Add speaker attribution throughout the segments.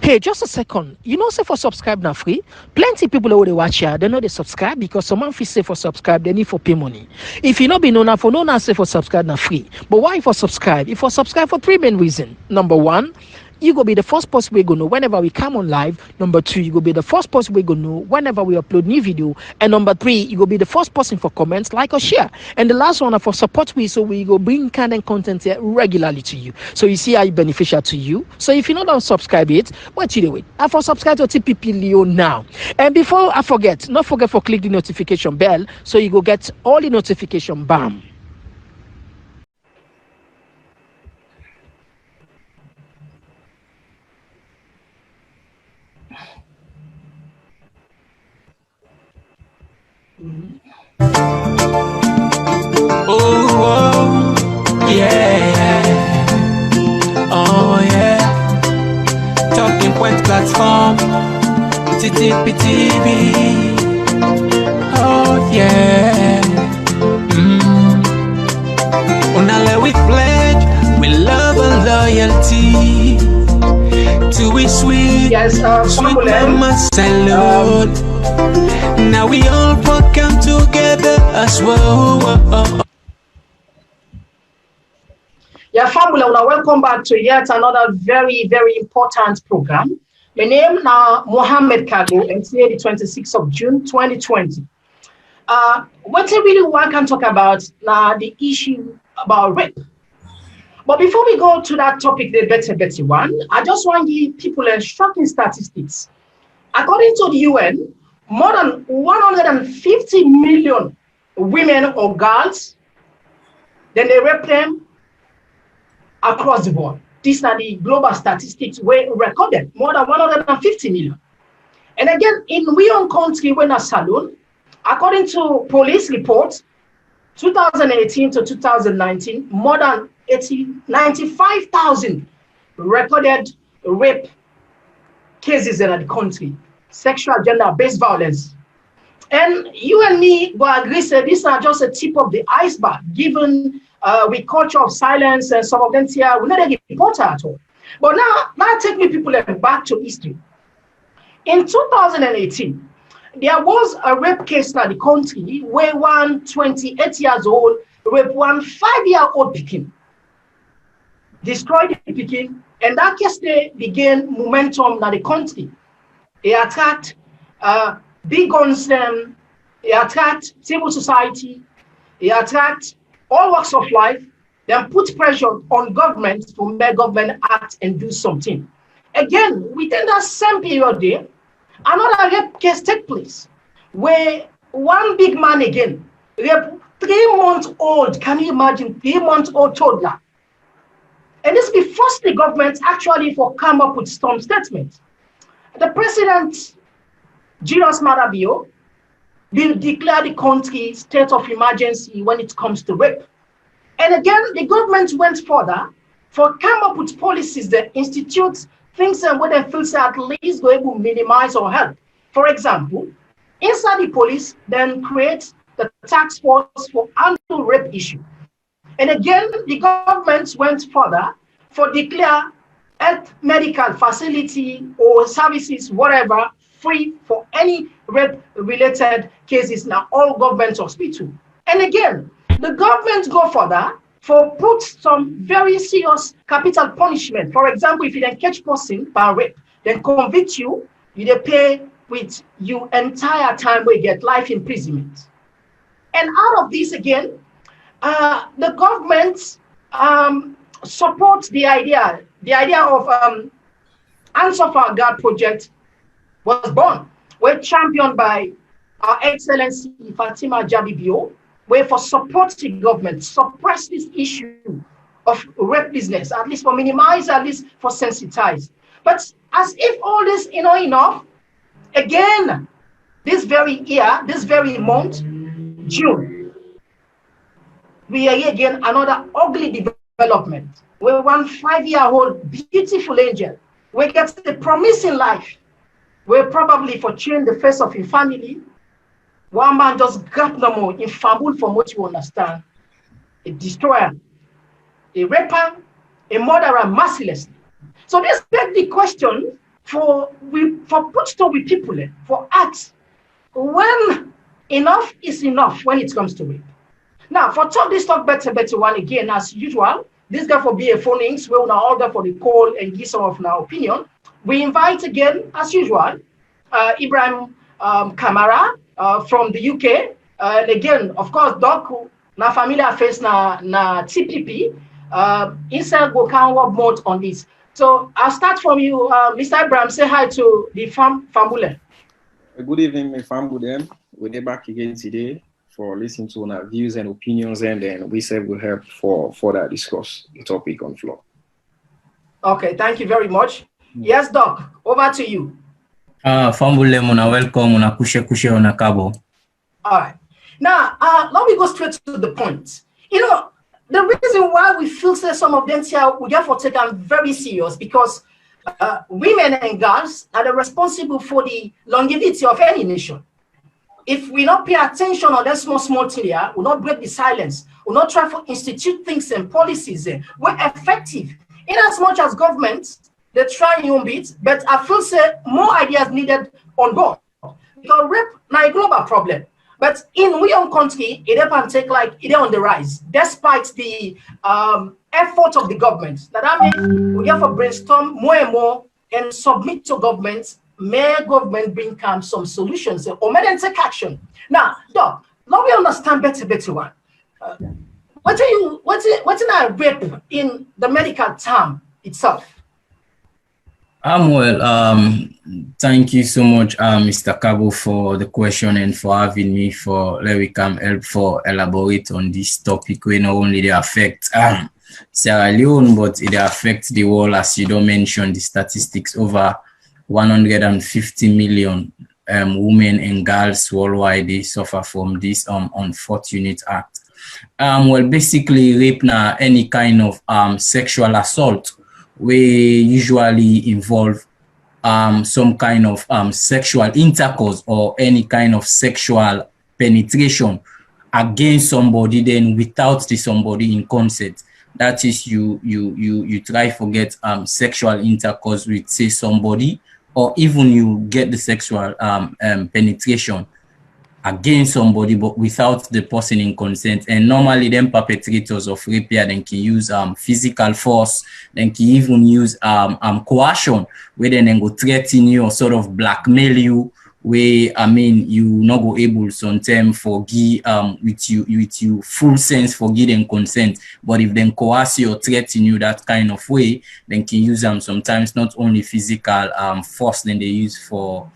Speaker 1: Hey, just a second. You know, say for subscribe now free. Plenty people already watch here. They know they subscribe because someone feel say for subscribe, they need for pay money. If you not be known for no now say for subscribe now free. But why for subscribe? If for subscribe for three main reasons. Number one, you go be the first person we go know whenever we come on live. Number two, you go be the first person we go know whenever we upload new video. And number three, you go be the first person for comments, like or share. And the last one for support we, so we go bring kind of content here regularly to you. So you see how it beneficial to you. So if you don't subscribe it, what you do with? I for subscribe to TPP Leo now. And before I forget, not forget for click the notification bell so you go get all the notification. Bam.
Speaker 2: Oh, yeah. Oh, yeah. Talking Point platform. TTPTV. Oh, yeah. Unale we pledge, we love and loyalty to we sweet, sweet mama salute. Now we all come together as well.
Speaker 3: Yeah, family, welcome back to yet another very, very important program. My name now Mohammed Kago, and today the 26th of June 2020. What I really want to talk about now the issue about rape. But before we go to that topic, the better one, I just want to give people a shocking statistics. According to the UN, more than 150 million women or girls, then they rape them across the board. These are the global statistics were recorded, more than 150 million. And again, in we own country, when a saloon, according to police reports, 2018 to 2019, more than 95,000 recorded rape cases in the country, sexual gender-based violence. And you and me will agree that these are just a tip of the iceberg, given we culture of silence and some of them here, we not get reported at all. But now take me people back to history. In 2018, there was a rape case in the country where one 28 years old raped one 5-year-old pikin, destroyed the pikin, and that case they began momentum in the country. They attacked big guns, they attacked civil society, they attacked all walks of life, then put pressure on government to make government act and do something. Again, within that same period there, another rape case take place where one big man again raped 3-month-old, can you imagine, 3-month-old toddler. And this be first the government actually for come up with some statement. The president, Julius Maada will declare the country state of emergency when it comes to rape. And again, the government went further for come up with policies that institute things and where they feel say at least go able to minimize or help. For example, inside the police, then create the task force for anti-rape issue. And again, the government went further for declare health medical facility or services, whatever, free for any rape-related cases now all government hospital. And again, the government go further for put some very serious capital punishment. For example, if you then catch person by rape, then convict you, you pay with your entire time we get life imprisonment. And out of this again, the government supports the idea of Answer for God project was born. We're championed by our Excellency Fatima Jabibio, where for supporting government, suppress this issue of rape business, at least for minimize, at least for sensitize. But as if all this enough, again, this very year, this very month, June, we are here again another ugly development where one 5-year-old beautiful angel, we get the promising life, where probably for change the face of your family, one man just got no more in fumble from what you understand. A destroyer, a raper, a murderer mercilessly. So this begs the question for put to with people, for acts when enough is enough when it comes to rape. Now, for talk this talk better one again, as usual, this guy for be a phonings, we will now order for the call and give some of our opinion. We invite again, as usual, Ibrahim Kamara from the UK. And again, of course, Doc, na familiar face na TPP. Inside go can work more on this. So I'll start from you, Mr. Ibrahim. Say hi to the family.
Speaker 4: Good evening, my family. We're back again today for listening to our views and opinions, and then we said we'll help for further discuss the topic on floor.
Speaker 3: Okay, thank you very much. Yes, Doc, over to you.
Speaker 5: Fambule muna welcome muna kushe ona kabo.
Speaker 3: All right. Now, let me go straight to the point. You know, the reason why we feel that some of them here we therefore take them very serious because women and girls are responsible for the longevity of any nation. If we not pay attention on that small thing here, we not break the silence, we not try to institute things and policies we're effective. In as much as governments, they try new bits, but I feel say more ideas needed on board. Because rape now a global problem. But in we own country, it can take like it on the rise, despite the effort of the government. That means we have to brainstorm more and more and submit to governments. May government bring some solutions or may then take action. Now, Doc, let me understand better one. What's in a rape in the medical term itself?
Speaker 5: Thank you so much, Mr. Cabo, for the question and for having me for let we come help for elaborate on this topic. We not only they affect Sierra Leone, but it affects the world, as you don't mention the statistics. Over 150 million women and girls worldwide they suffer from this unfortunate act. Well, basically, rape na any kind of sexual assault. We usually involve some kind of sexual intercourse or any kind of sexual penetration against somebody, then without the somebody in consent. That is, you try to get sexual intercourse with say somebody, or even you get the sexual penetration against somebody, but without the person in consent. And normally, them perpetrators of rape then can use physical force, then can even use coercion, where then go threaten you or sort of blackmail you. Where you not go able sometimes forgive with you full sense forgive and consent. But if then coerce you or threaten you that kind of way, then can use sometimes not only physical force, then they use for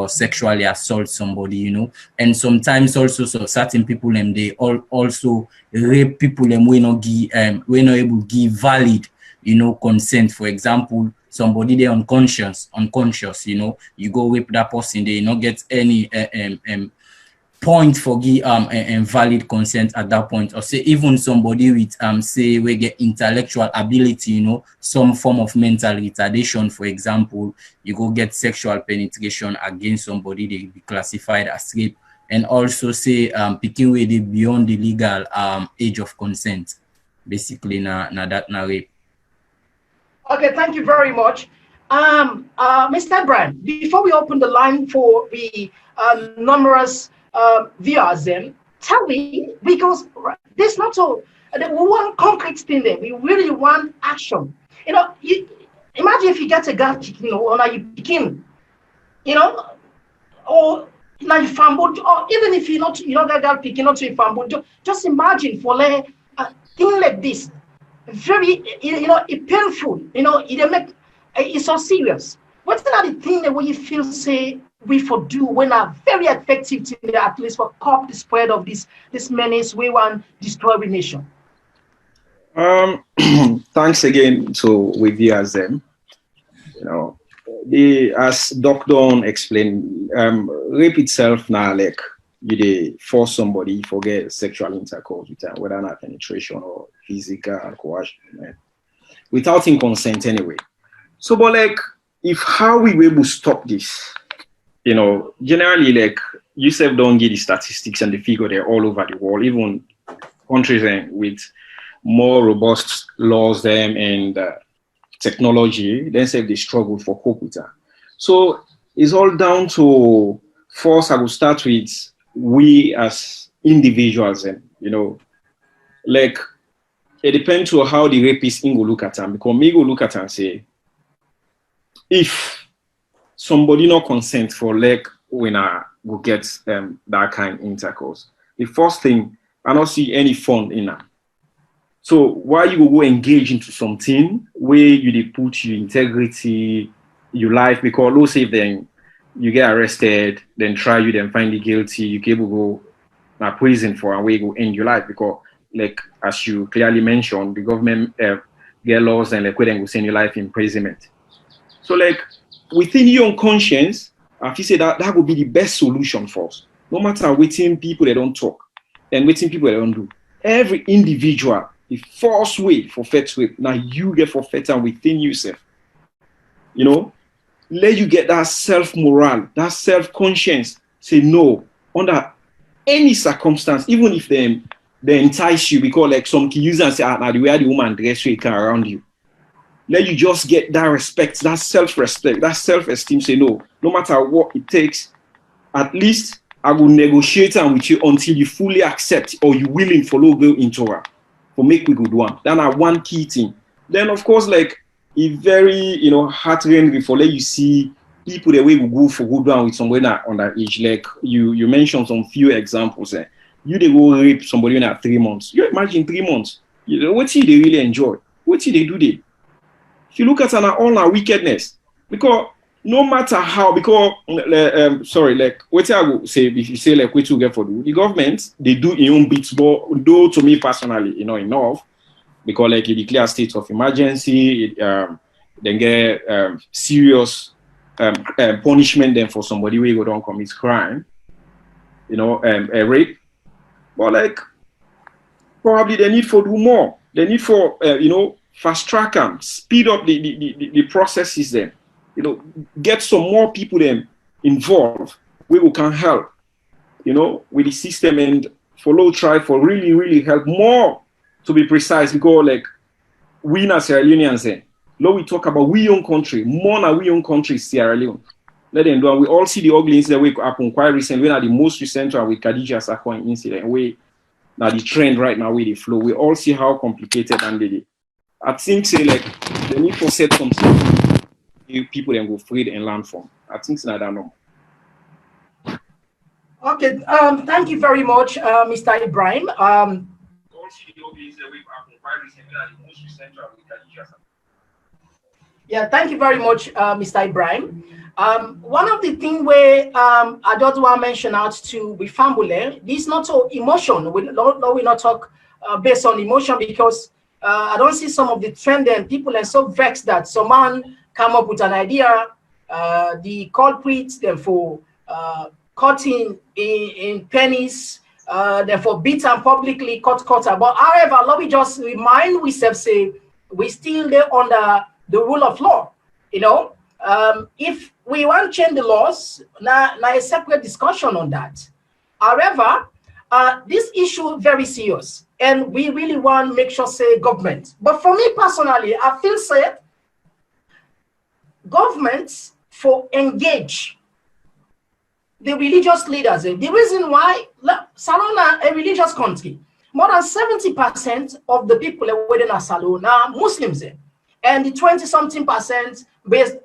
Speaker 5: sexually assault somebody, you know. And sometimes also so certain people they also rape people we not able to give valid, you know, consent. For example, somebody they unconscious, you know, you go rape that person, they not get any point for give valid consent at that point. Or say even somebody with say we get intellectual ability, you know, some form of mental retardation, for example, you go get sexual penetration against somebody, they be classified as rape. And also say picking way they beyond the legal age of consent, basically na rape.
Speaker 3: Okay, thank you very much. Mr. Brand, before we open the line for the numerous viewers, tell me, because this not so, we want concrete thing there, we really want action. You know, imagine if you get a girl kicking, you know, or now you picking, you know, or now you fumble, or even if you don't get girl picking, not you fumble, just imagine for a thing like this. Very, you know, it painful, you know, it's so serious. What's the thing that you feel say we for do when are very effective to at least for curb the spread of this menace we want destroy the nation?
Speaker 4: Thanks again to with viewers them. You know, as Doc Don explained, rape itself now like you force somebody forget sexual intercourse with them, whether not penetration or physical coercion, right? Without in consent anyway. So, but like, if how we were able to stop this, you know, generally like you said, don't get the statistics and the figure they're all over the world, even countries with more robust laws them and technology, then say they struggle for hope with that. So it's all down to, first I will start with we as individuals, and like it depends on how the rapist will look at them. Because me go look at and say, if somebody not consent for like when I will get that kind of intercourse, the first thing, I don't see any fun in that. So why you go engage into something where you put your integrity, your life, because let's say then you get arrested, then try you, then find you guilty, you can go to prison for a way you go end your life, because like as you clearly mentioned, the government get laws and like where then go send your life imprisonment. So like within your own conscience, I feel say that would be the best solution for us. No matter waiting people that don't talk and waiting people that don't do. Every individual, the first way for forfeit with, now you get forfeited within yourself. Let you get that self-moral, that self-conscience. Say no, under any circumstance, even if they entice you, because like some key users say, now the way the woman dress you can around you. Let you just get that respect, that self-respect, that self-esteem. Say no matter what it takes, at least I will negotiate with you until you fully accept or you willing follow go into her for make we good one. Then one key thing. Then of course, like it very heart-rending for let you see people the way we go for good one with somebody underage. Like you mentioned some few examples. You they go rape somebody in 3 months. You imagine 3 months. What they really enjoy? What they do there? If you look at all our wickedness, because no matter how, because like what I will say, if you say like what you get for the government, they do in own bits, but though to me personally, enough, because like you declare state of emergency, then get serious punishment then for somebody who go down commit crime, a rape, but like probably they need for do more. They need for fast track them, speed up the processes then. Get some more people then involved where we can help, with the system and try for really, really help more, to be precise, because like we as Sierra Leoneans, now we talk about we own country, more than we own country Sierra Leone. Let them do, and we all see the ugly incident wake happen quite recently. We are the most recent one with Khadija Sakwan incident. We now the trend right now with the flow. We all see how complicated and they. I think say like they need to set something people then go free and learn from. I think it's not that normal.
Speaker 3: Okay, thank you very much, Mr. Ibrahim. Yeah, thank you very much, Mr. Ibrahim. One of the things where I just want to mention out to with family, this is not so emotion. We not talk based on emotion, because I don't see some of the trend and people are so vexed that someone come up with an idea, the culprits, therefore cutting in pennies, therefore beaten publicly, cut. But however, let me just remind ourselves, say we still there under the rule of law. If we want to change the laws, now a separate discussion on that. However, this issue very serious, and we really want to make sure say government. But for me personally, I feel say governments for engage the religious leaders. The reason why Salona a religious country, more than 70% of the people within a Salona are Muslims, and the 20-something% based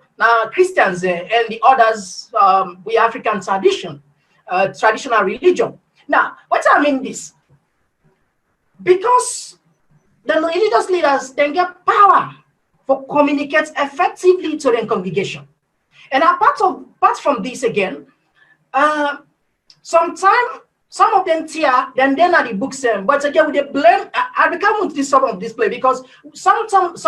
Speaker 3: Christians and the others we African traditional religion. Now, what I mean this, because the religious leaders then get power for communicate effectively to their congregation. And apart from this again, sometimes some of them tear, then are the books, but again with the blame, I become with some of this play, because sometimes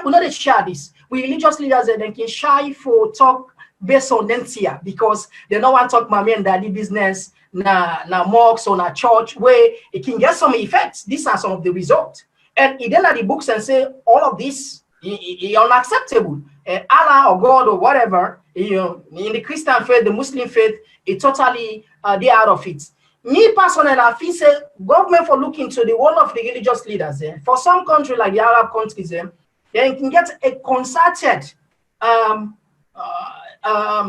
Speaker 3: we know they share this. We religious leaders and they can shy for talk based on them tear, because they don't want to talk mommy and daddy business, na mosques or na church, where it can get some effects. These are some of the results. And it then are the books and say all of this is unacceptable. Allah or God or whatever, in the Christian faith, the Muslim faith, it totally they out of it. Me personally, I feel say government for looking to the whole of the religious leaders. For some countries like the Arab countries, they can get a concerted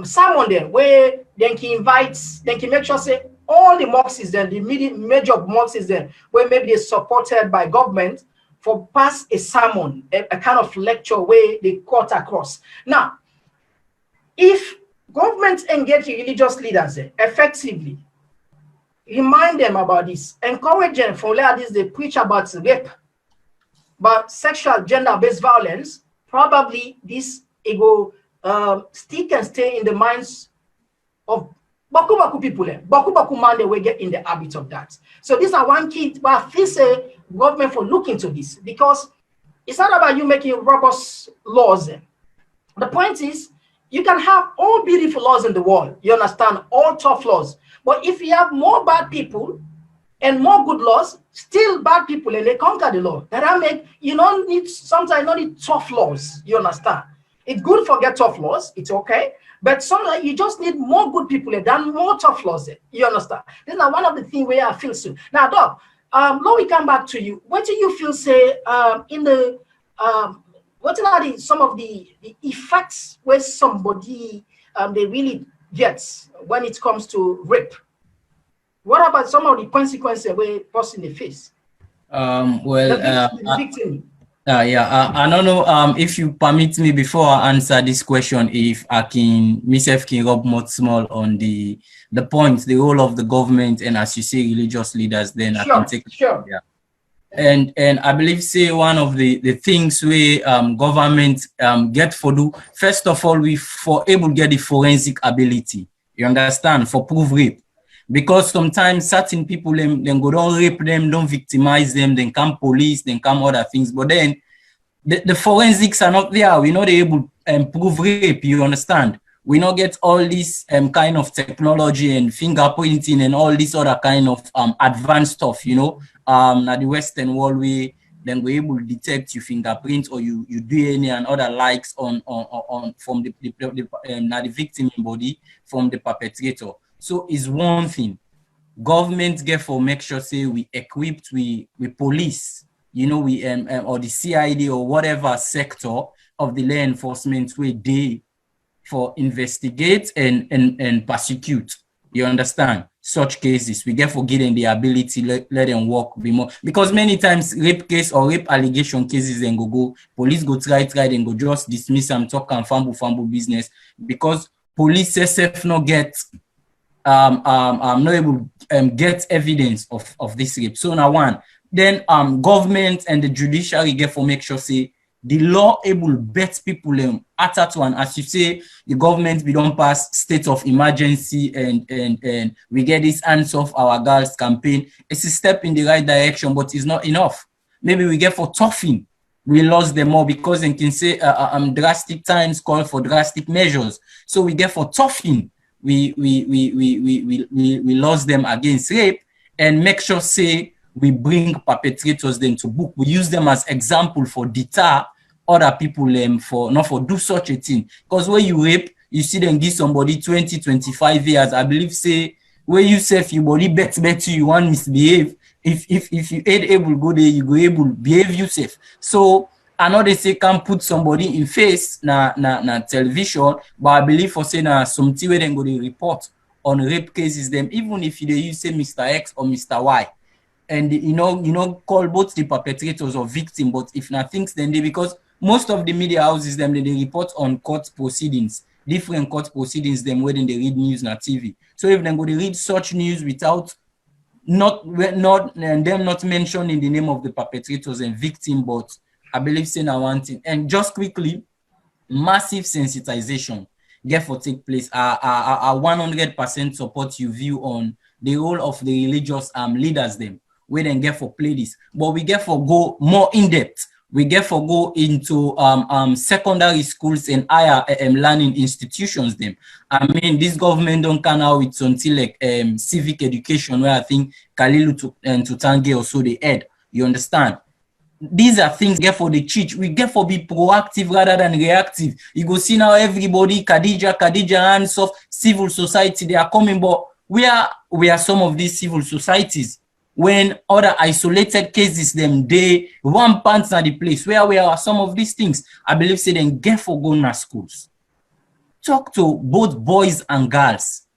Speaker 3: sermon then where they can invite, they can make sure say all the mosques then, the major mosques then, where maybe they're supported by government for pass a sermon, a kind of lecture where they cut across. Now, if government engage religious leaders effectively, remind them about this, encourage them from like this, they preach about rape, but sexual gender-based violence, probably this ego still can stay in the minds of baku people. Baku man, they will get in the habit of that. So these are one key, but I feel say government for look into this, because it's not about you making robust laws. The point is, you can have all beautiful laws in the world, you understand, all tough laws. But if you have more bad people and more good laws, still bad people, and they conquer the law. That I make, you don't need, sometimes you don't need tough laws, you understand. It's good for get tough laws, it's okay. But sometimes you just need more good people than more tough laws, you understand. This is one of the things where I feel so. Now, Doc, let me come back to you. What do you feel, say, in the, what are some of the effects where somebody, they really gets when it comes to rape? What about some of the consequences where person they face?
Speaker 5: The
Speaker 3: victim.
Speaker 5: I don't know if you permit me before I answer this question, if I can myself can rub more small on the point, the role of the government and, as you say, religious leaders, then
Speaker 3: sure,
Speaker 5: I can take
Speaker 3: sure.
Speaker 5: Yeah. And I believe say one of the things we government get for do, first of all, we for able to get the forensic ability, you understand, for prove rape. Because sometimes certain people then go don't rape them, don't victimize them, then come police, then come other things. But then the forensics are not there. We're not able to prove rape, you understand? We not get all this kind of technology and fingerprinting and all this other kind of advanced stuff, you know. Now the Western world, we then we're able to detect your fingerprints or you DNA and other likes on from the victim body from the perpetrator. So it's one thing. Government get for make sure say we equipped we police, you know, we or the CID or whatever sector of the law enforcement where they for investigate and prosecute. You understand? Such cases, we get for getting the ability let them work be more, because many times rape case or rape allegation cases then go police go try then go just dismiss and talk and fumble business because police self not get not able to get evidence of this rape. So now one, then government and the judiciary get for make sure say the law able bet people at that one, as you say, the government we don't pass state of emergency and we get this hands off our girls campaign. It's a step in the right direction, but it's not enough. Maybe we get for toughing. We lost them all because they can say drastic times call for drastic measures. So we get for toughing. We lost them against rape and make sure say we bring perpetrators then to book. We use them as example for deter other people for not for do such a thing. Because when you rape, you see them give somebody 20, 25 years. I believe say where you say if your body bet you want misbehave. If you ain't able to go there, you go able to behave yourself. So I know they say can't put somebody in face na television, but I believe for say na something where they go to report on rape cases them, even if they use say Mr. X or Mr. Y. And you know, call both the perpetrators or victim, but if not things then they, because most of the media houses them they report on court proceedings, different court proceedings them where they read news na TV. So if they go to read such news without not them not mentioning the name of the perpetrators and victim, but I believe say now one thing. And just quickly, massive sensitization get for take place. I 100% support your view on the role of the religious leaders them. We then get for play this, but we get for go more in depth. We get for go into secondary schools and higher learning institutions them. I mean, this government don't come out with something like civic education, where I think Kalilu and Tutange also they add. You understand? These are things get for the church. We get for be proactive rather than reactive. You go see now everybody, Khadija, hands off, civil society, they are coming, but we are some of these civil societies. When other isolated cases, them they one pants at the place where we are some of these things. I believe say then get for going to schools talk to both boys and girls,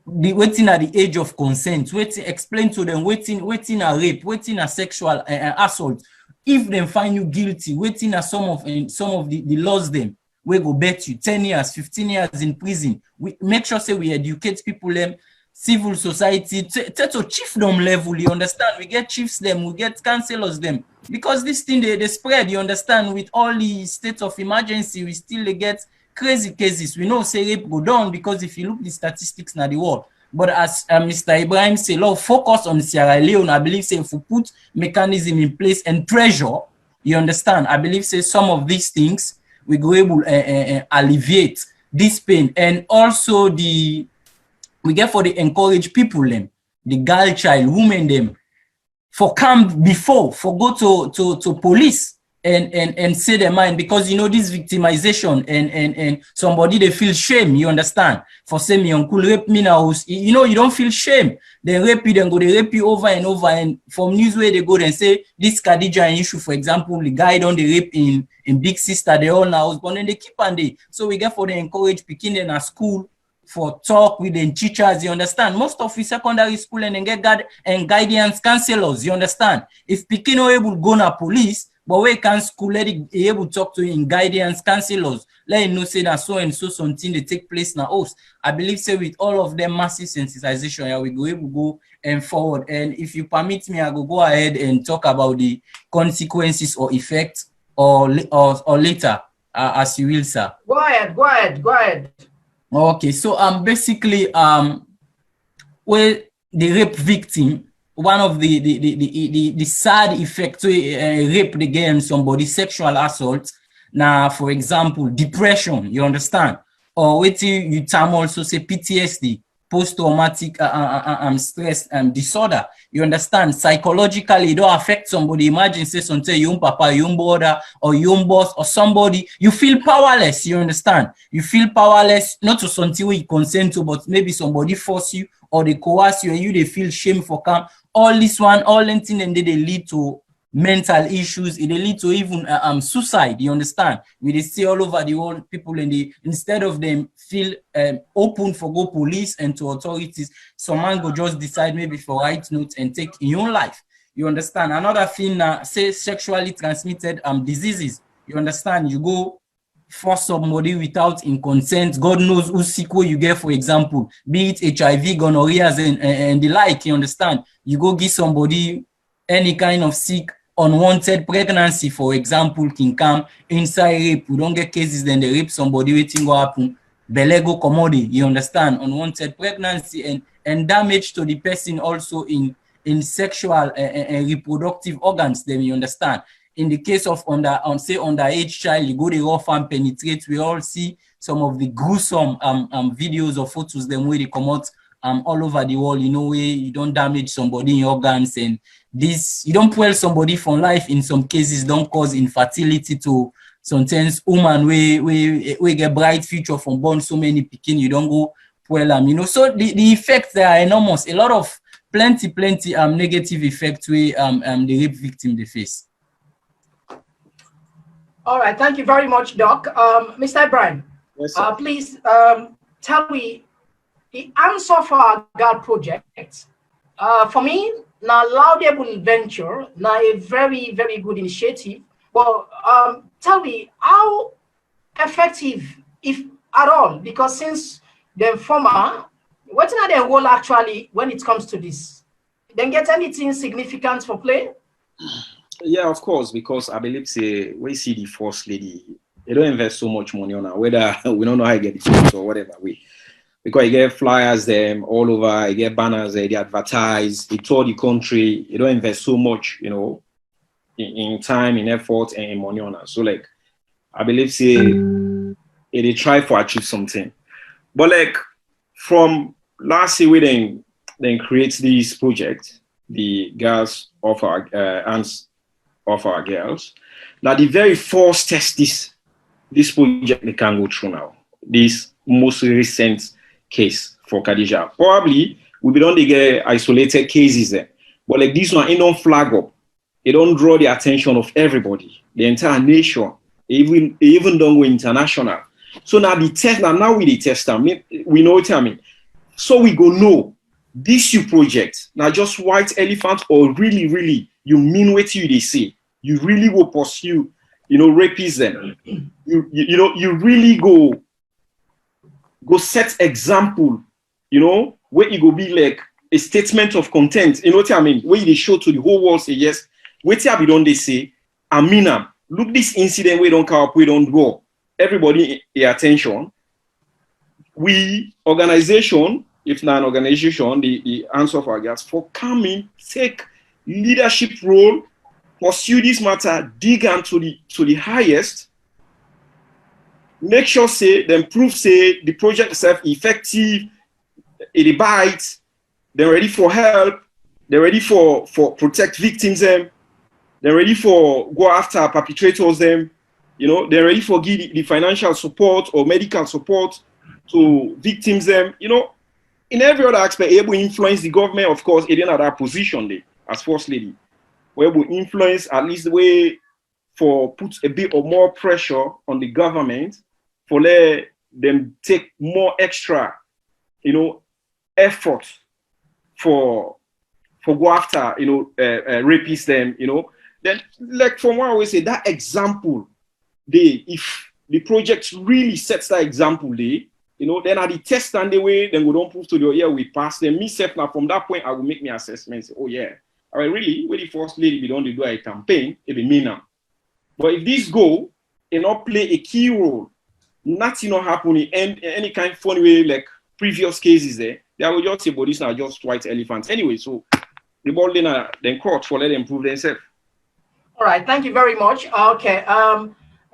Speaker 5: waiting at the age of consent, waiting, explain to them, waiting a rape, waiting a sexual assault. If they find you guilty, waiting at some of the laws them, we go bet you 10 years, 15 years in prison. We make sure say we educate people them, civil society, to chiefdom level, you understand? We get chiefs them, we get councillors them. Because this thing they spread, you understand, with all the states of emergency, we still get crazy cases. We know say rape go down because if you look the statistics na the world. But as Mr. Ibrahim say, Lord, focus on Sierra Leone. I believe say if we put mechanism in place and pressure, you understand, I believe say some of these things we go able alleviate this pain. And also we get for the encourage people them, the girl child, women them, for come before, for go to police and say their mind, because you know this victimization and somebody they feel shame, you understand, for saying me uncle rape me now, you know, you don't feel shame, they rape you, then go they rape you over and over, and from news where they go and say this Khadija issue, for example, the guy done the rape in Big Sister, they all now, but then they keep on they, so we get for the encourage picking in a school for talk with the teachers, you understand. Most of the secondary school and then get guidance counselors, you understand. If Pikin are able to go na police, but we can school let it able to talk to in guidance counselors, let him know say that so and so something they take place na house. I believe say with all of them massive sensitization, yeah, we go able to go and forward. And if you permit me, I go ahead and talk about the consequences or effects or later, as you will, sir.
Speaker 3: Go ahead.
Speaker 5: Okay, so basically where the rape victim, one of the sad effects rape again somebody, sexual assault. Now, for example, depression, you understand, or what you term also say PTSD, post-traumatic stress disorder. You understand, psychologically, it don't affect somebody. Imagine say something, your papa, your brother, or your boss, or somebody, you feel powerless, you understand? You feel powerless, not to something where you consent to, but maybe somebody force you, or they coerce you, and you they feel shame for come. All this one, all anything, and they lead to mental issues, it lead to even suicide, you understand? We they see all over the world, people instead of them feel open for go police and to authorities, some man go just decide maybe for right note and take in your own life, you understand? Another thing, say sexually transmitted diseases, you understand? You go force somebody without in consent, God knows who sequel you get, for example, be it HIV, gonorrhea and the like, you understand? You go give somebody any kind of sick unwanted pregnancy, for example, can come inside rape. We don't get cases, then they rape somebody, waiting go happen, belego commodity, you understand? Unwanted pregnancy and damage to the person also in sexual and reproductive organs, then you understand? In the case of underage child, you go the rough and penetrate. We all see some of the gruesome videos or photos them where they come out all over the world, you know, where you don't damage somebody in organs, and this, you don't pull somebody for life. In some cases, don't cause infertility to sometimes woman we get bright future from born so many picking, you don't go pull them, you know. So the effects there are enormous. A lot of plenty negative effects we the rape victim they face.
Speaker 3: All right, thank you very much, Doc. Mr. Ibrahim,
Speaker 4: Yes, sir.
Speaker 3: please tell me the answer for our GAD project. For me, now laudable venture, now a very, very good initiative. Well, tell me how effective, if at all, because since the former, what's not their role actually when it comes to this? Then get anything significant for play?
Speaker 4: Yeah, of course, because I believe say we see the first lady, they don't invest so much money on her, whether we don't know how you get the funds or whatever way. Because you get flyers them all over, you get banners, they advertise, they tour the country, you don't invest so much, you know, in time, in effort, and in money on her. So like, I believe say they try to achieve something. But like from last year, we then create this project, the girls of our aunts of our girls. Now the very first test this project they can go through now. This most recent case for Khadija. Probably we don't get isolated cases there. But like this one, it don't flag up. It don't draw the attention of everybody, the entire nation, even don't go international. So now the test, now we the test, we know what I mean. So we go know this you project, now just white elephant or really, you mean what you they say. You really will pursue, rapism. You really go set example, where you go be like a statement of content. You know what I mean? Where they show to the whole world, say, yes, wait till don't they say, Amina, look this incident, we don't come up, we don't draw. Everybody pay attention. We, organization, if not an organization, the answer for our guys, for coming, take leadership role, pursue this matter, dig into the highest, make sure say, then prove say the project itself effective, it bites, they're ready for help, they're ready for protect victims them, they're ready for go after perpetrators them, they're ready for give the financial support or medical support to victims them, in every other aspect, able to influence the government, of course, it in that position there as first lady, where we influence at least the way for put a bit of more pressure on the government for let them take more extra, effort for go after, rapists them, Then, like from what I always say, that example, if the project really sets that example, then at the test and the way, then we don't prove to the we pass. Then myself now from that point, I will make my assessment. Say, oh yeah, all right, really, when the first lady we don't do a campaign, it be me now. But if this go, not play a key role, nothing not happening any kind of funny way like previous cases there, they will just say, but this now just white elephants. Anyway, so the ball then court for let them prove themselves.
Speaker 3: All right, thank you very much. Okay,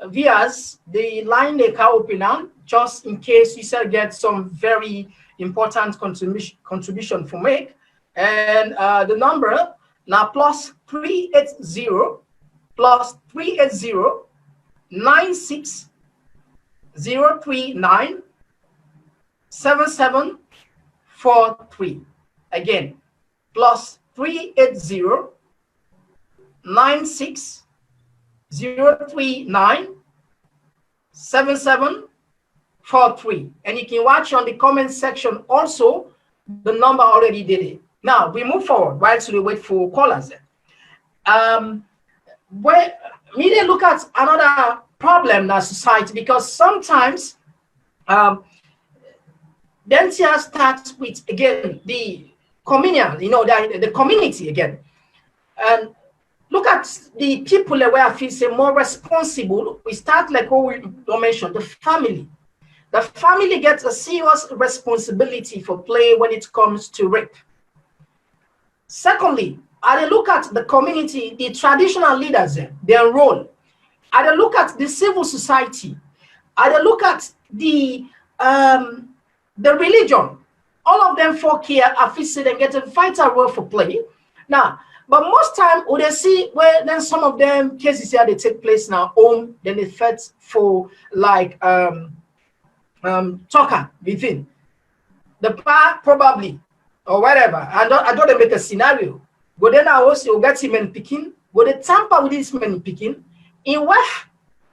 Speaker 3: Vias, the line they can open now, just in case you shall get some very important contribution for make. And the number now +380 96 039 7743. Again, +380 96 039 7743. And you can watch on the comment section also, the number already did it. Now we move forward while we wait for callers. Where media look at another problem in our society, because sometimes Dentia starts with again the communal, the community again. And look at the people where I feel say more responsible. We start like what we mentioned, the family. The family gets a serious responsibility for play when it comes to rape. Secondly, I look at the community, the traditional leaders, their role. I look at the civil society. I look at the religion. All of them folk here are fixed and get a vital role for play. Now, but most time, when they see where then some of them cases here they take place now home, then they fight for like talker within the part probably or whatever. I don't make a scenario. Go then I also get him and picking. Go they tamper with this man picking. In where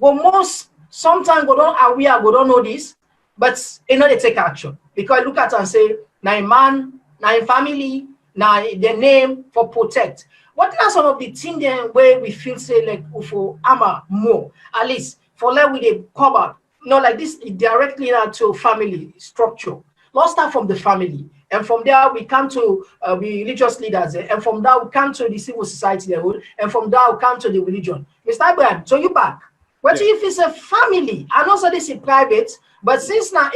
Speaker 3: most sometimes go don't aware, go don't know this, but they take action because look at and say now man, now family. Now the name for protect. What are some of the things then where we feel say like for armor more at least for let we they cover like this directly to family structure. Let's start from the family, and from there we come to religious leaders, and from there we come to the civil society level, and from there we come to the religion. Mr. Abraham, so you back. What if it's a family? I know so this is private, but since now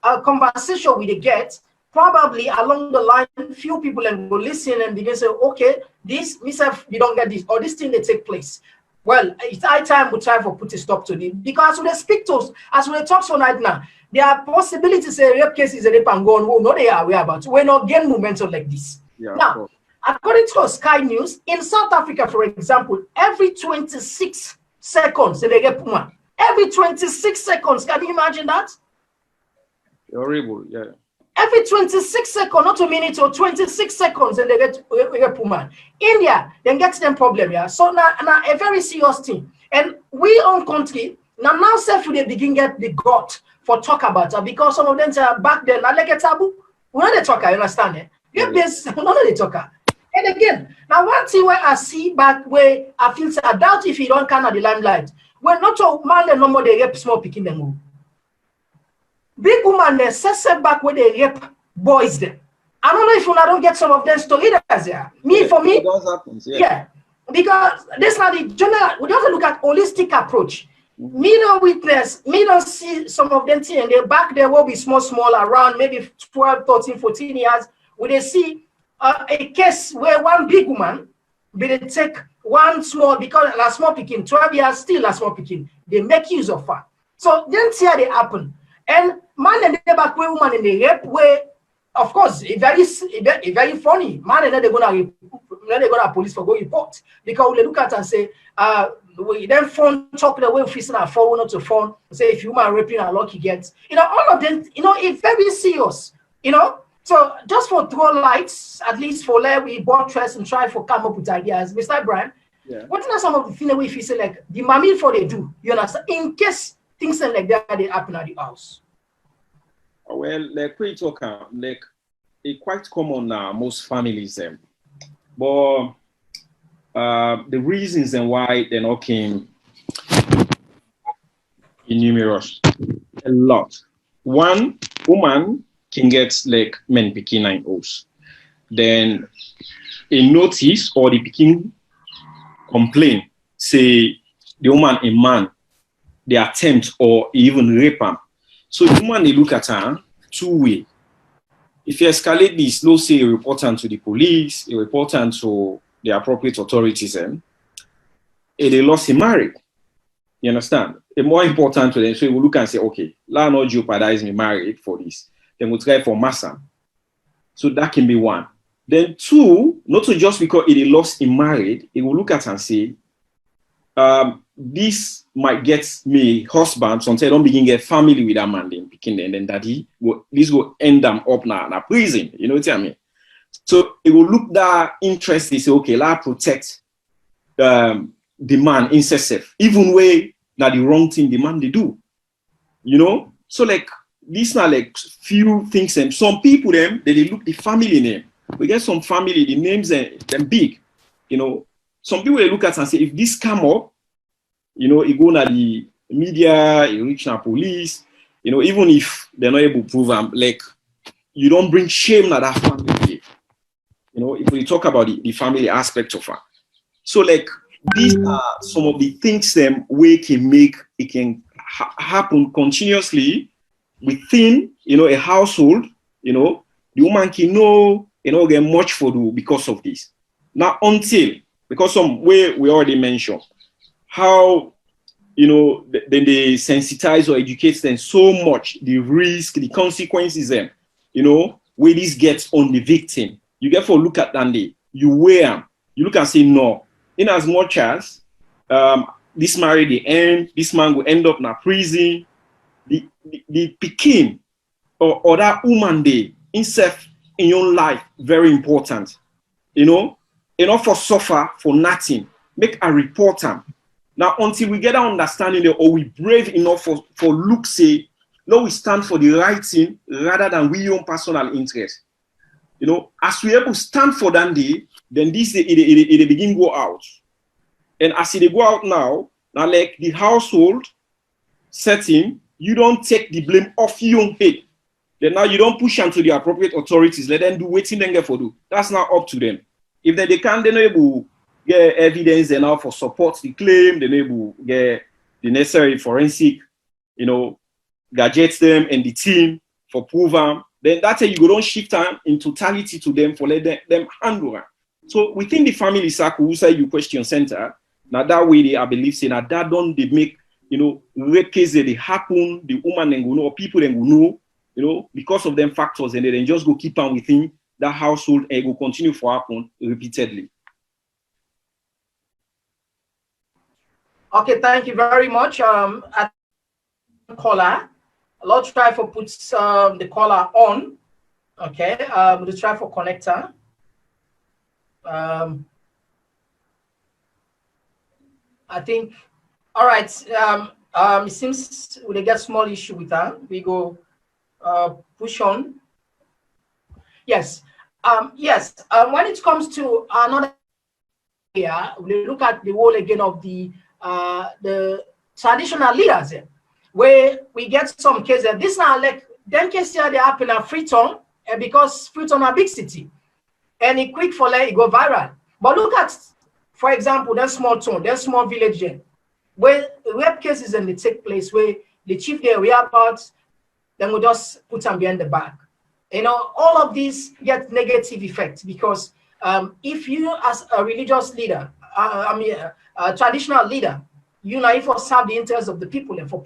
Speaker 3: a conversation we get. Probably along the line, few people and will listen and begin to say, okay, this, myself, you don't get this, or this thing they take place. Well, it's high time we try for put a stop to it. Because when they speak to us, as we talk so right now, there are possibilities say rape cases and rape and go on, who no they are aware about. We're not getting momentum like this. Yeah, now, according to Sky News, in South Africa, for example, every 26 seconds they get woman. Every 26 seconds, can you imagine that?
Speaker 4: Horrible, yeah.
Speaker 3: Every 26 seconds, not a minute or 26 seconds, and they get woman. India, then gets them problem, yeah. So now a very serious thing. And we own country, Now self they begin get the gut for talk about it because some of them say back then I like a taboo. We not the talker, you understand it? Yeah, this none of the talker. And again, now one thing where I see back where I feel I doubt if you don't come at the limelight. When not all man the number they rape small picking them move. Big woman they set back where they rape boys them. I don't know if you don't get some of them stories there. Me, for me, yeah. Because this now the general, we have to look at holistic approach. Me no witness, me don't see some of them and they back there will be small around maybe 12, 13, 14 years. Where they see a case where one big woman, they take one small, because a small picking, 12 years still a small picking, they make use of her. So then see how they happen. And man and they back where woman in the rape where, of course, it's very funny. Man and then they're gonna police for go report because we look at and say, we then phone talk the way we fix our phone not to phone, say if you man raping a lucky gets, all of them, it's very serious, So just for throw lights, at least for let we buttress and try for come up with ideas, Mr. Brian.
Speaker 4: Yeah.
Speaker 3: What are some of the things that we feel like the mammy for they do, you understand? In case things like that they happen at the house.
Speaker 4: Well, like we talk, like it's quite common now, most families, but the reasons and why they're not came in numerous, a lot. One woman can get like men picking 9 O's. Then a notice or the picking complain, say the woman a man, they attempt or even rape him. So the woman they look at her 2 ways. If you escalate this, let's say you report them to the police, you report them to the appropriate authorities, and they lost a marriage. You understand? The more important to them, so you will look and say, okay, let not jeopardize me married for this. Then we'll try for massa. So that can be one. Then 2, not to just because it lost in marriage, it will look at and say, this might get me husband, so I don't begin get family with that man, then picking and then daddy, this will end them up now prison. You know what I mean? So it will look that interest, they say, okay, let's protect the man incessive, even way now the wrong thing the man they do. So like these are like few things, and some people them they look the family name. We get some family, the names them big. Some people they look at and say, if this come up, it go to the media, it reach the police, even if they're not able to prove them, like you don't bring shame to that family. If we talk about the family aspect of it. So like these are some of the things them we can make it can happen continuously within a household. The woman can get much for do because of this. Now until because some way we already mentioned how then they sensitize or educate them so much the risk, the consequences them, where this gets on the victim. You get for look at that day, you weigh them, you look and say no. In as much as this marriage the end, this man will end up in a prison, the picking or that woman day itself in your life very important. Enough for suffer for nothing. Make a report them. Now until we get an understanding or we brave enough for look say, no, we stand for the right thing rather than we own personal interest. As we able to stand for that day, then this it begin go out. And as they go out now like the household setting, you don't take the blame off your own head. Then now you don't push them to the appropriate authorities. Let them do waiting then get for do. That's not up to them. If they can't, they're not able to get evidence then now for support the claim, they're not able to get the necessary forensic, gadgets them and the team for prove them. Then that's how you go don't shift time in totality to them for let them handle it. So within the family circle, who say you question center, now that way I believe say now that don't they make rape cases they happen, the woman and go know, or people then go know, because of them factors, and then just go keep on within that household and go continue for happen repeatedly.
Speaker 3: Okay, thank you very much. At caller, let's try for put the caller on. Okay, let's try for connector. I think. All right. It seems we get small issue with that. We go push on. Yes. Yes. When it comes to another area, we look at the role again of the traditional leaders here, where we get some cases. This now like then cases here they happen at Freetown, and because Freetown a big city, and it quick for like it go viral. But look at, for example, that small town, that small village there, where rape cases and they take place, where the chief there whereabouts, then we just put them behind the back. You know, all of these get negative effects because if you as a religious leader, a traditional leader, you know, if you serve the interests of the people and for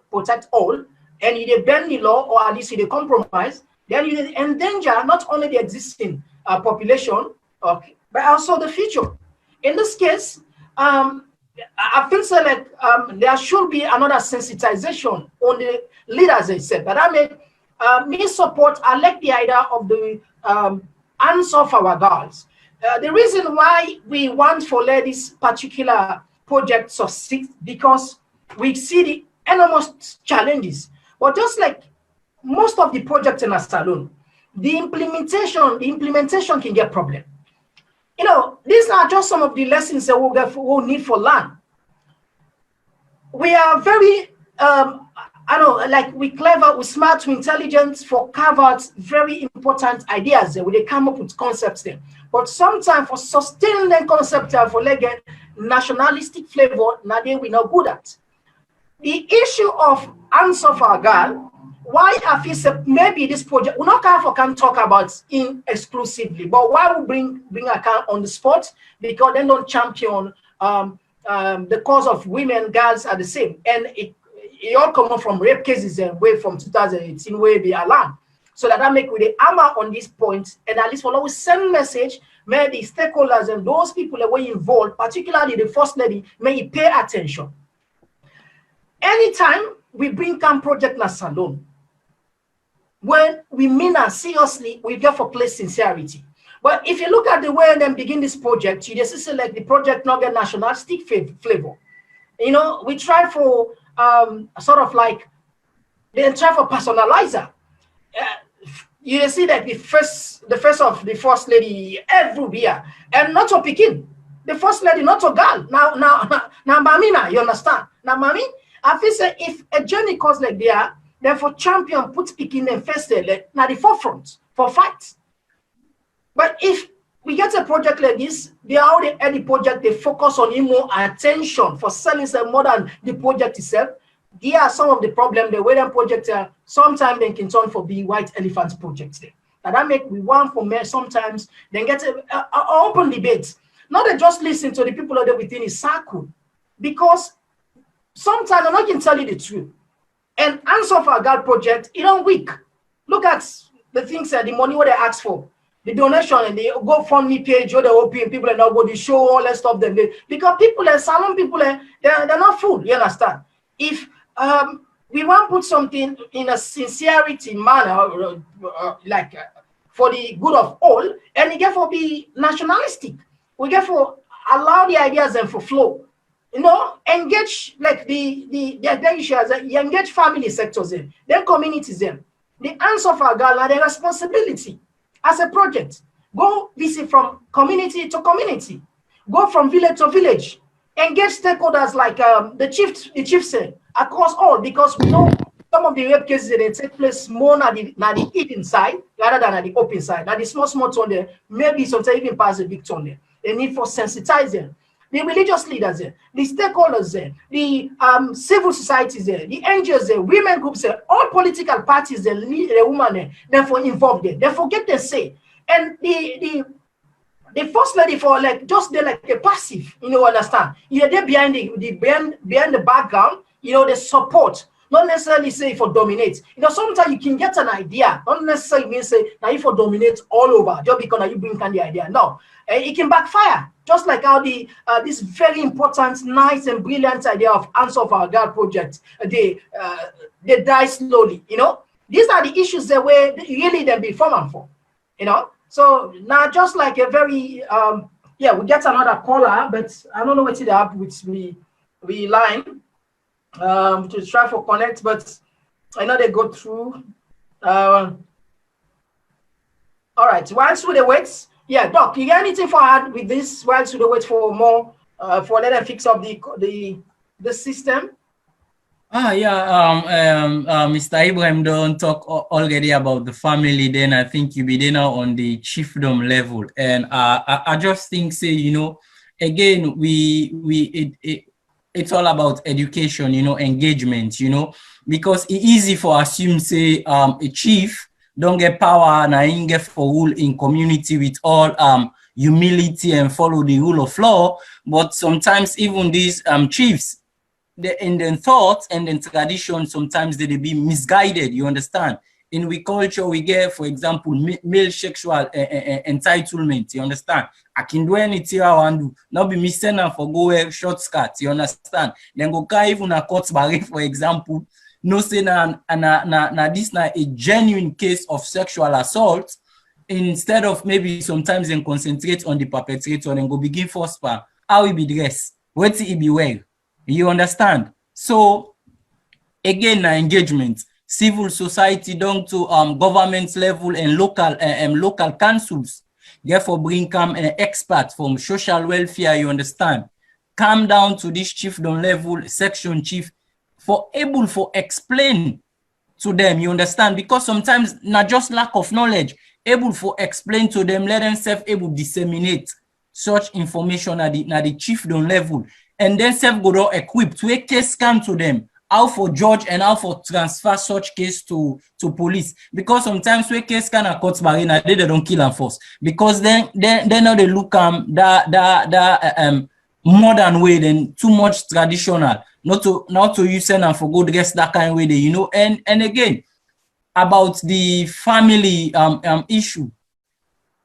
Speaker 3: protect all, and you bend the law or at least you compromise, then you endanger not only the existing population, but also the future. In this case, I feel so like there should be another sensitization on the leaders themselves. But I mean, me support, I like the idea of the hands of our girls. The reason why we want for this particular project succeed because we see the enormous challenges. But just like most of the projects in a salon, the implementation can get problem. You know, these are just some of the lessons that we'll need for learn. We are very, I know, like we clever, we smart, we intelligent for carve out very important ideas where they come up with concepts there. But sometimes for sustaining the concept for like nationalistic flavor, now they we not good at. The issue of hands of our girl, why I feel maybe this project we're not can talk about in exclusively, but why we bring account on the spot because they don't champion the cause of women, girls are the same, and it all come from rape cases and way from 2018 where be alarm. So that make with the hammer on this point, and at least we'll always send message, may the stakeholders and those people that were involved, particularly the first lady, may pay attention. Anytime we bring camp project na salon, when we mean and seriously, we get for place sincerity. But if you look at the way them begin this project, you just see like the project not get nationalistic flavor. You know, we try for sort of like they try for personalizer. You see that the face of the first lady everywhere, and not to Pekin, the first lady not to girl. Now, Mamina, you understand? Now, Mami, I feel say if a journey cause like there, then for champion put Pekin and first like now the forefront for fights. But if we get a project like this, they already at the project, they focus on more attention for selling some more than the project itself. There are some of the problems the way them projects are sometimes they can turn for the white elephants projects there. And that make we want for me sometimes then get an open debate. Not that just listen to the people that are within his circle. Because sometimes I'm not going to tell you the truth. And answer for a God project, it don't weak. Look at the things that the money what they ask for. The donation and the GoFundMe page or the open people and now go to show all that stuff them because people and salon people they're not fool, you understand? If we want to put something in a sincerity manner for the good of all, and you get for be nationalistic, we get for allow the ideas and for flow, you know, engage like the engage family sectors in, then communities in. The answer of our girl and the responsibility. As a project, go visit from community to community, go from village to village, engage stakeholders like the chief said across all, because we know some of the rape cases they take place more na the hidden side rather than at the open side. Now the small town there, maybe sometimes even pass the big town there. They need for sensitize them. The religious leaders there, the stakeholders there, the civil societies there, the NGOs there, women groups there, all political parties there, the women there, therefore involved there. They forget to say. And the first lady for like just they're like a passive, you know, understand? You know, they're behind the background, you know, the support. Not necessarily say for dominate. You know, sometimes you can get an idea, not necessarily mean say now if for dominate all over, just because you bring the idea. No, it can backfire. Just like how the this very important, nice and brilliant idea of Answer of Our God project, they die slowly. You know, these are the issues that were really them be formed for. You know, so now just like a very we get another caller, but I don't know what it up with we line. to try for connect, but I know they go through. All right, whilst we wait, yeah, Doc, you got anything for add with this? Whilst we wait for more, for let them fix up the system.
Speaker 5: Mr. Ibrahim don't talk already about the family. Then I think you be there now on the chiefdom level, and I just think, say, you know, again, it's all about education, you know, engagement, you know, because it's easy for assume, say, a chief don't get power and I get for rule in community with all humility and follow the rule of law. But sometimes even these chiefs, in their thoughts and in tradition, sometimes they be misguided, you understand? In we culture, we get, for example, male sexual entitlement, you understand? I can do anything I want to do, not be missing for go wear short skirts, you understand? Then go carry even a cut barre, for example, no say na this na a genuine case of sexual assault, instead of maybe sometimes then concentrate on the perpetrator and go begin first part, how he be dressed, what he be wearing, you understand? So again, engagement, civil society down to government level and local councils, therefore bring come an expert from social welfare, you understand, come down to this chiefdom level, section chief, for able for explain to them, you understand? Because sometimes not just lack of knowledge, able for explain to them, let themselves able disseminate such information at the chiefdom level, and then self go equipped to a case come to them, how for judge and how for transfer such case to police. Because sometimes we case can a court barrier, they don't kill them first, because then now they look that modern way, then too much traditional, not to use and for good dress that kind of way, you know. And again, about the family issue,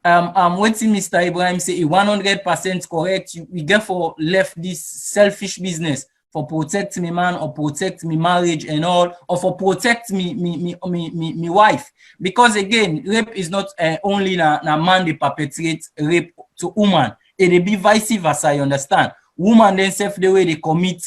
Speaker 5: waiting Mr. Ibrahim say 100% correct. We get for left this selfish business for protect me man or protect me marriage and all, or for protect me wife. Because again, rape is not only na man they perpetrate rape to woman, it be vice versa, you understand? Woman themselves, the way they commit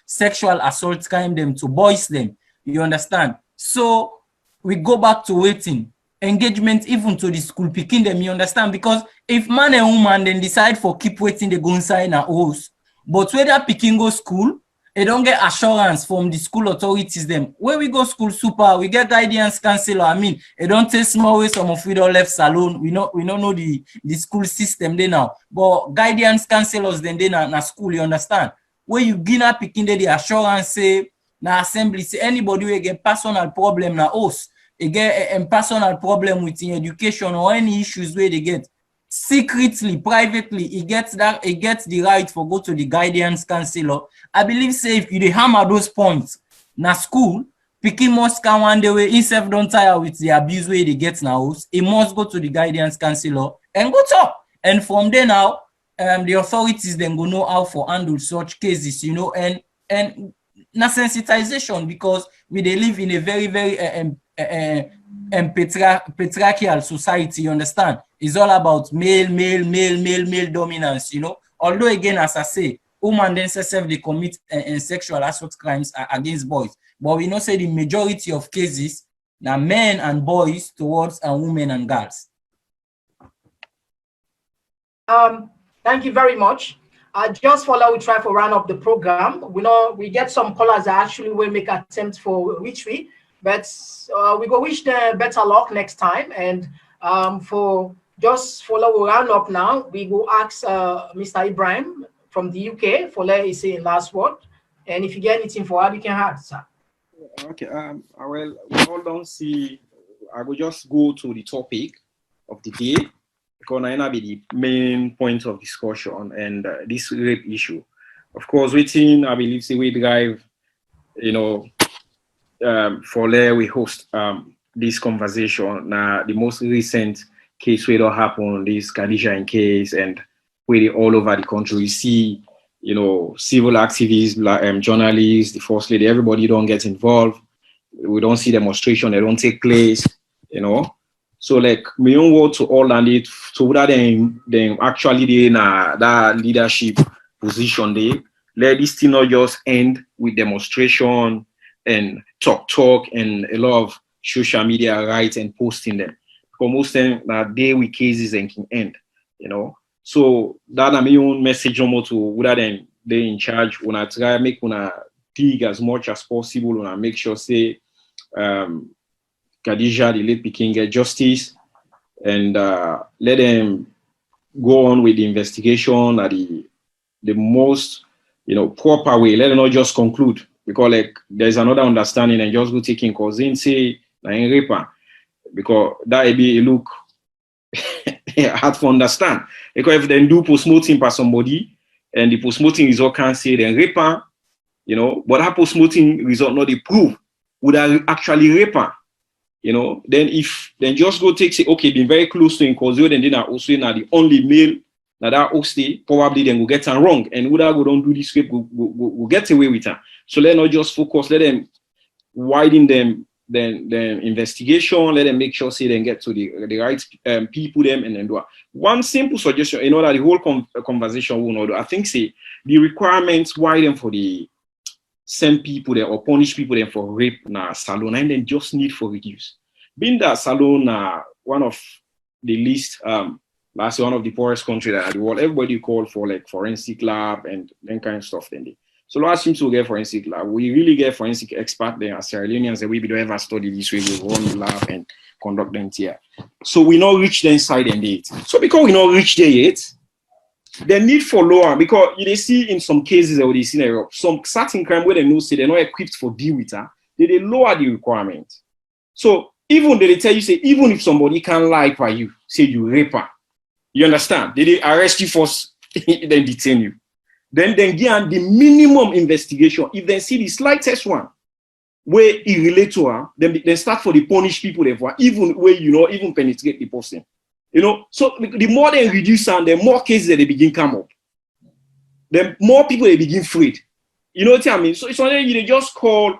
Speaker 5: sexual assault crime them to boys them, you understand? So we go back to waiting engagement even to the school picking them, you understand? Because if man and woman then decide for keep waiting, they go inside a house, but whether picking go school, they don't get assurance from the school authorities them. When we go school super, we get guidance counselor. I mean, it don't take small way, some of we don't left salon. We don't know the school system there now. But guidance counselors then they na school, you understand? When you gonna picking the assurance say na assembly, say anybody will get personal problem na us, they get a personal problem with in education or any issues where they get secretly, privately, he gets the right for go to the guidance counselor. I believe say if you hammer those points na school, picking must come one day way himself don't tire with the abuse way they get now, he must go to the guidance counselor and go talk. And from there now, the authorities then go know how for handle such cases, you know, and na sensitization, because we they live in a very, very patriarchal society, you understand? It's all about male dominance, you know. Although again, as I say, women themselves they commit sexual assault crimes against boys, but we know say the majority of cases now men and boys towards women and girls.
Speaker 3: Thank you very much. Just for now, we try to run up the program. We know we get some callers that actually will make attempts for which we, but we go wish them better luck next time. And for just follow we run up now, we go ask Mr. Ibrahim from the UK for let us say last word. And if you get anything for that, you can add, sir.
Speaker 4: Okay. Well, we all don't see. I will just go to the topic of the day, because now be the main point of discussion, and this rape issue. Of course, waiting, I believe, say we drive, you know, for there we host this conversation. Now, the most recent case where it happened, this Khadija case, and where all over the country, we see, you know, civil activists, journalists, the first lady, everybody don't get involved. We don't see demonstration, they don't take place, you know. So like my own word to all and it so that them actually they in that leadership position there, let this thing not just end with demonstration and talk and a lot of social media rights and posting them. Because most time that day with cases and can end, you know. So that my own message to rather than they in charge when I try make una dig as much as possible when I make sure say Khadija, the late Peking, get justice and let them go on with the investigation at the most, you know, proper way. Let them not just conclude because like there's another understanding and just go taking cause in say na in raper because that be a look hard to understand because if they do post-mortem for somebody and the post-mortem result can't say then raper, you know, but that post-mortem result not the prove would I actually raper. You know, then if then just go take say okay, been very close to him cause then they are also not the only male that host probably then will get it wrong and would I go don't do this way go get away with her. So let not just focus, let them widen them then investigation, let them make sure say they get to the right people them and then do one simple suggestion in order the whole conversation will not do. I think say the requirements widen for the send people there or punish people there for rape na Salone and then just need for reduce. Being that Salone one of the least last one of the poorest country that the world, everybody called for like forensic lab and then kind of stuff then they. So last seems to get forensic lab. We really get forensic expert there as Sierra Leoneans that we don't ever study this way, we run the lab and conduct them here. So we not reach the inside and date. So because we not reach there yet, the need for lower because you see in some cases that we see in Europe, some certain crime where they know say they're not equipped for deal with her, they lower the requirement. So even they tell you say even if somebody can lie for you, say you rape her, you understand? They arrest you first, then detain you. Then give the minimum investigation. If they see the slightest one where it relate to her, then they start for the punish people therefore, even where you know even penetrate the person. You know, so the more they reduce and the more cases that they begin come up, the more people they begin freed. You know what I mean? So it's only they just call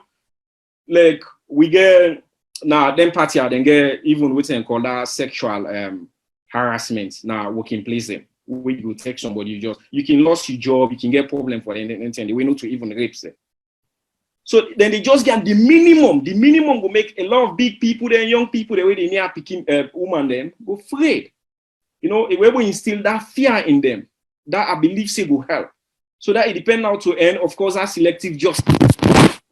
Speaker 4: like we get now them party then get even what they call that sexual harassment now working place them. Where you take somebody, you can lose your job, you can get problem for them, and they will not to even rape them. So then they just get the minimum. The minimum will make a lot of big people, then young people, the way they near picking woman them go afraid. You know, a way we instill that fear in them, that I believe say will help. So that it depends now to end. Of course, that selective justice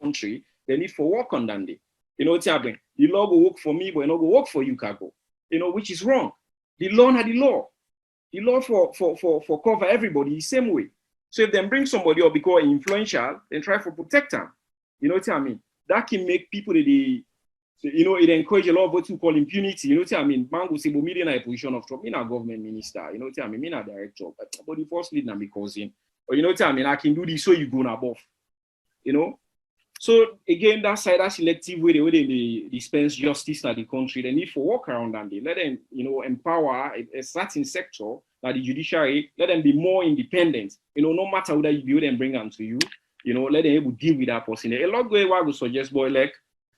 Speaker 4: country, they need for work on that day. You know what's happening? The law will work for me, but it not go work for you, Kago. You know, which is wrong. The law had the law. The law for cover everybody the same way. So if they bring somebody up because influential, then try for protect them. You know what I mean? That can make people that they, you know, it encourage a lot of what you call impunity. You know what I mean? Man will say, but me in a position of trouble, me not government minister. You know what I mean? Me not director, but the first lead not be causing. Or you know what I mean? I can do this so you go above. You know. So again, that side, that selective way they dispense justice in the country, they need for work around and they let them, you know, empower a certain sector, like the judiciary, let them be more independent. You know, no matter whether you them bring them to you, you know, let them able to deal with that person. A lot of way I would suggest, boy, like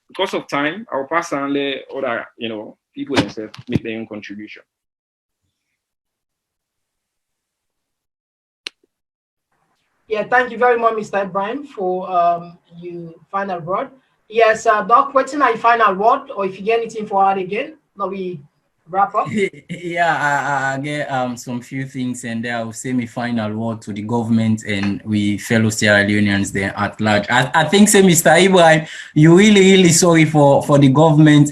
Speaker 4: because of time, I'll pass on let other, you know, people themselves make their own contribution.
Speaker 3: Yeah, thank you very much, Mr. Ibrahim, for your final word. Yes, Doc, what's your final word, or if you get anything for that again, now we wrap up.
Speaker 5: Yeah, I get some few things, and then I will say my final word to the government and we fellow Sierra Leoneans there at large. I think, say, Mr. Ibrahim, you really sorry for the government,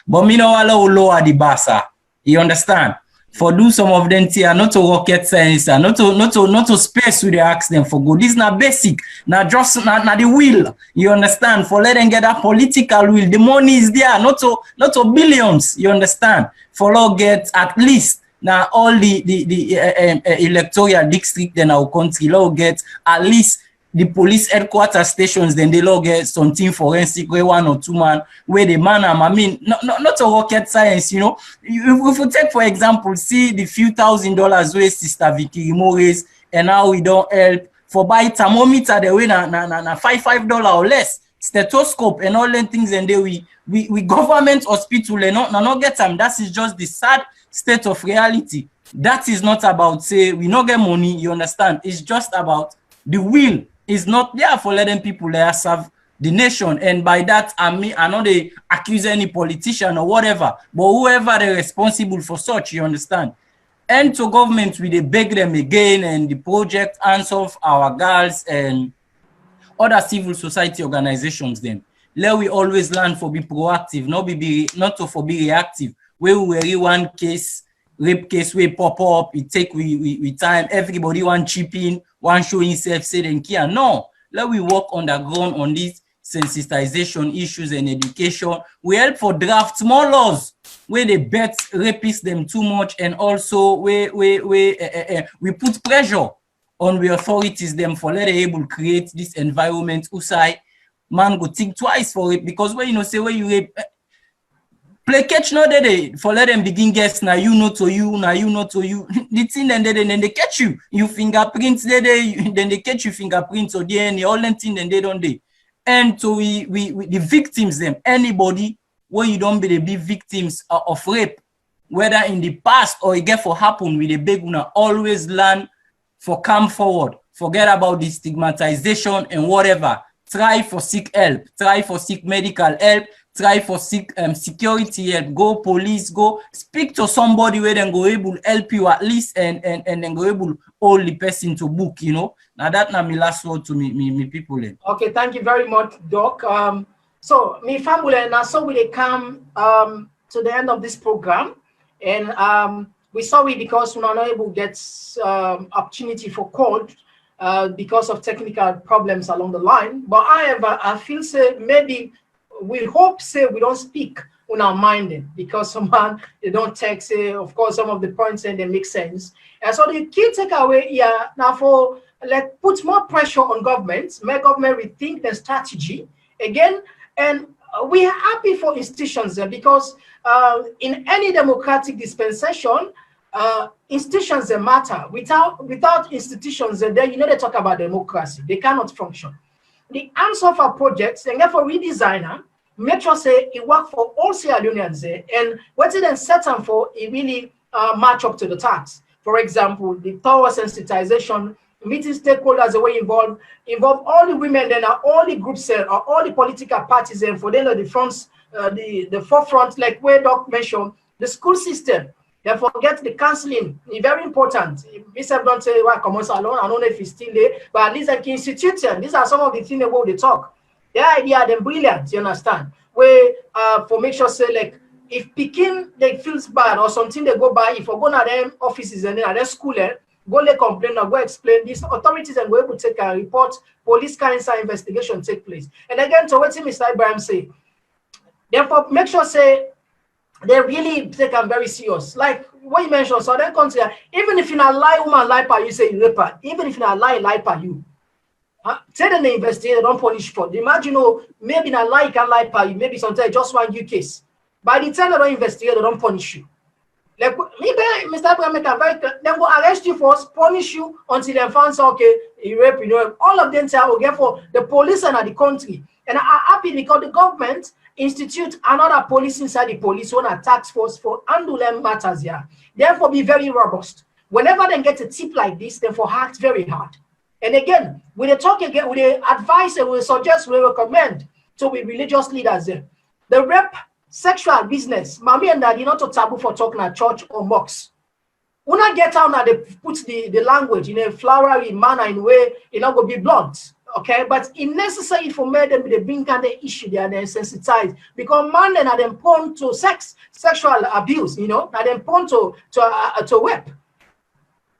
Speaker 5: but me no allow lower the basa. You understand? For do some of them here, not to rocket science, not to space with the ask them for good. This is not basic, not just not the will. You understand? For let them get that political will. The money is there, not to billions. You understand? For all get at least now all the electoral district in our country, law get at least the police headquarters stations, then they log get something forensic where 1 or 2 man where the man I mean not a rocket science, you know. If we take for example, see the few $1,000s where Sister Vicky Morris and now we don't help for buy thermometer the way na $5 or less, stethoscope and all them things, and then we government hospital and not get them. That is just the sad state of reality. That is not about say we not get money, you understand? It's just about the will is not there for letting people there serve the nation. And by that, I mean, I know they accuse any politician or whatever, but whoever they're responsible for such, you understand? And to government, we they beg them again, and the project answer our girls and other civil society organizations them. Let we always learn for be proactive, not to for be reactive. Where we really one case, rape case we pop up, it take we time, everybody want chip in, one show himself say then care. No, let we work on the ground on these sensitization issues and education. We help for draft more laws where they bet rapists them too much, and also we put pressure on the authorities them for let they able create this environment usai man go think twice for it, because when you know say where you rape play catch no they for let them begin guess now you know to you the thing then they catch you fingerprints then they catch you fingerprints or DNA all them thing then they don't they. And so we the victims them, anybody where you don't be the big victims of rape, whether in the past or it get for happen with the big one, always learn for come forward, forget about the stigmatization and whatever. Try for seek help, try for seek medical help, try for seek security help, go police, go speak to somebody where then go able help you at least and then go able hold the person to book, you know. Now that na my last word to me people.
Speaker 3: Okay, thank you very much, Doc. So me family now so we come to the end of this program, and we sorry because we're not able to get opportunity for call because of technical problems along the line. But however, I feel say maybe we hope say we don't speak on our mind because someone they don't text say of course some of the points and they make sense. And so the key takeaway here now for let put more pressure on governments, make government rethink their strategy again. And we are happy for institutions there because in any democratic dispensation, institutions that matter. Without institutions, then you know they talk about democracy. They cannot function. The answer for projects, and therefore redesigner, make sure say it work for all Sierra Leoneans there, and what it then set them for, it really match up to the task. For example, the thorough sensitization, meeting stakeholders the way involve all the women then all the groups or all the political parties and for them at the front, the forefront, like where Doc mentioned, the school system. Don't forget the counseling, it's very important. Mr. don't say why come alone, I don't know if it's still there, but at least like institution, these are some of the things about they talk. The idea them brilliant, you understand? Where for make sure say like if Pekin they feels bad or something they go by, if I go to them offices and then at their school go lay complain or go explain this authorities and go able to take a report, police can inside investigation take place. And again, to what Mr. Ibrahim say, therefore make sure say they really take them very serious. Like what you mentioned, so then consider even if you not lie woman lie per you say you rape her, even if you not lie per you. Say then they investigate, they don't punish for. Imagine maybe not lie can lie per you, maybe sometimes just one you case. By the time they don't investigate, they don't punish you. Like maybe Mr. Abraham make a very then go arrest you first, punish you until they find okay, you rape, you know, all of them say okay for the police and the country. And I'm happy because the government institute another police inside the police on a task force for handling matters here. Therefore, be very robust. Whenever they get a tip like this, therefore act very hard. And again, when they talk again, when they advise and we suggest, we recommend to be religious leaders there. The rape sexual business, mommy and daddy not a taboo for talking at church or mosques. When I get out now, they put the language in a flowery manner in a way it not gonna be blunt. Okay, but it's necessary for men them they bring kind of issue they are then sensitized because man then are them prone to sexual abuse, you know, are them prone to rape.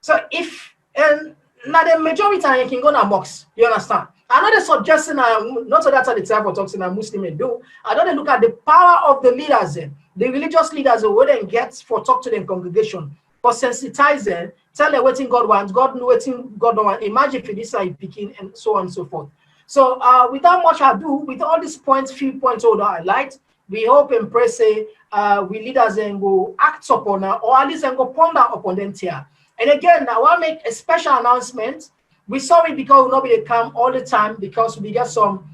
Speaker 3: So if and now the majority time you can go to mosques, you understand? Another suggestion, not so that's the type of talks in a Muslim do. I don't look at the power of the leaders, the religious leaders who then get for talk to the congregation, for sensitize them, tell them what God wants, God know what God don't want. Imagine if this is picking and so on and so forth. So without much ado, with all these points, few points all that I liked, we hope and pray say we leaders and go act upon or at least and go ponder upon them here. And again, I want to make a special announcement. We're sorry because we'll not be able to come all the time because we get some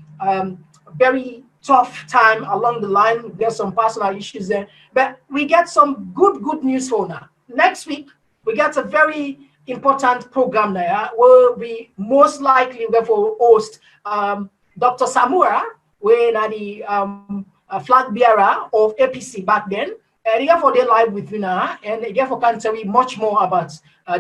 Speaker 3: very tough time along the line. We get some personal issues there. But we get some good news for now. Next week, we get a very important program there where we most likely going to host Dr. Samura, where the flag bearer of APC back then. And therefore they live with Vina, and therefore can tell you much more about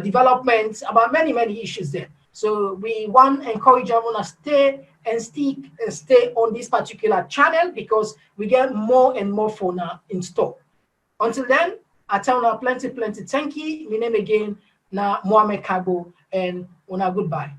Speaker 3: developments, about many issues there. So we want to encourage everyone to stay and stick and stay on this particular channel because we get more and more for now in store. Until then, I tell you plenty thank you. My name again, na Mohamed Kabo, and una goodbye.